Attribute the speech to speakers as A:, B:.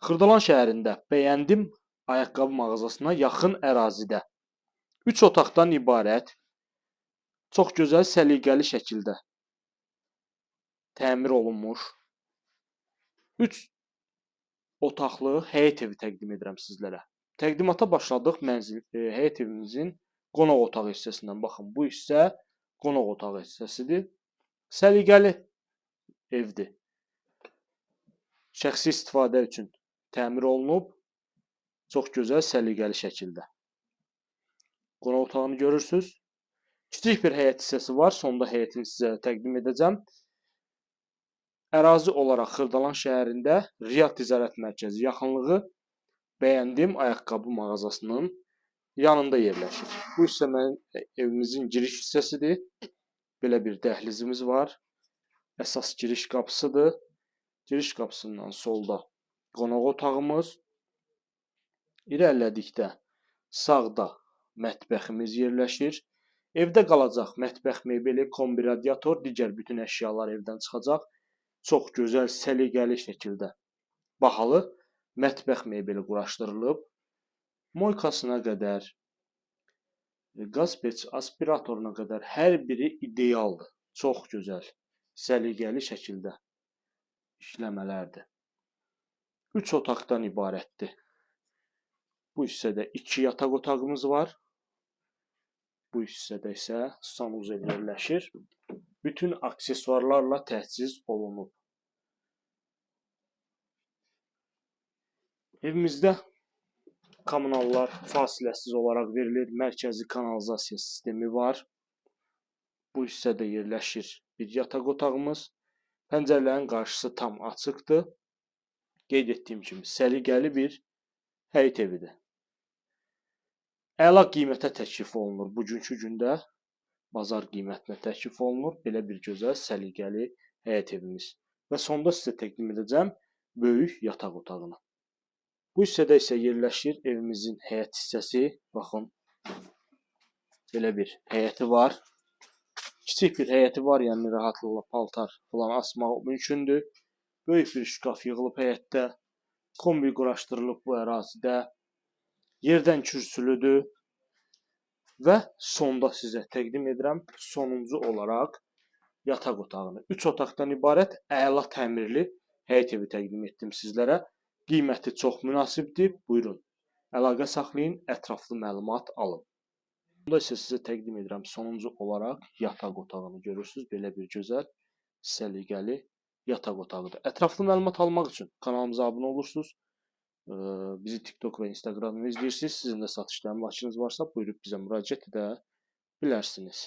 A: Xırdalan şəhərində bəyəndim ayaqqabı mağazasına yaxın ərazidə 3 otaqdan ibarət çox gözəl səliqəli şəkildə təmir olunmuş 3 otaqlı həyət evi təqdim edirəm sizlərə. Təqdimata başladıq həyət evimizin qonaq otağı hissəsindən. Baxın, bu hissə qonaq otağı hissəsidir. Səliqəli evdir. Şəxsi istifadə üçün təmir olunub. Çox gözəl, səliqəli şəkildə. Qonaq otağını görürsünüz. Kiçik bir həyət hissəsi var. Sonda həyətini sizə təqdim edəcəm. Ərazi olaraq Xırdalan şəhərində Riyad Ticarət Mərkəzi yaxınlığı bəyəndim ayaqqabı mağazasının yanında yerləşir. Bu hissə mənim evimizin giriş hissəsidir. Belə bir dəhlizimiz var. Əsas giriş qapısıdır. Giriş qapısından solda qonaq otağımız. İrəlilədikdə sağda mətbəximiz yerləşir. Evdə qalacaq mətbəx mebeli, kombi radiator, digər bütün əşyalar evdən çıxacaq. Çox gözəl, səliqəli şəkildə bahalı mətbəx mebeli quraşdırılıb. Moykasına qədər, qaz pec aspiratoruna qədər hər biri idealdır. Çox gözəl, səliqəli şəkildə işləmələrdir. 3 otaqdan ibarətdir. Bu hissədə 2 yataq otağımız var. Bu hissədə isə sanuzel yerləşir. Bütün aksesuarlarla təchiz olunub. Evimizdə kommunallar fasiləsiz olaraq verilir. Mərkəzi kanalizasiya sistemi var. Bu hissədə yerləşir bir yataq otağımız. Pəncərələrin qarşısı tam açıqdır. Qeyd etdiyim kimi səliqəli bir həyət evidir. Əla qiymətə təklif olunur bugünkü gündə. Bazar qiymətinə təklif olunur. Belə bir gözəl, səliqəli həyət evimiz. Və sonda sizə təqdim edəcəm böyük yataq otağını. Bu hissədə isə yerləşir evimizin həyət hissəsi. Baxın, belə bir həyəti var. Kiçik bir həyəti var, yəni rahatlıqla paltar falan asmaq mümkündür. Böyük bir şkaf yığılıb həyətdə. Kombi quraşdırılıb bu ərazidə. Yerdən kürsülüdür. Və sonda sizə təqdim edirəm sonuncu olaraq yataq otağını. 3 otaqdan ibarət əla təmirli həyət evi təqdim etdim sizlərə. Qiyməti çox münasibdir. Buyurun, əlaqə saxlayın, ətraflı məlumat alın. Bunda isə sizə təqdim edirəm sonuncu olaraq yataq otağını. Görürsünüz, belə bir gözəl, səliqəli yataq otağıdır. Ətraflı məlumat almaq üçün kanalımıza abunə olursunuz. Bizi TikTok və Instagramdan izləyirsiniz. Sizin də satışda əmlakınız varsa, buyurub bizə müraciət edə bilərsiniz.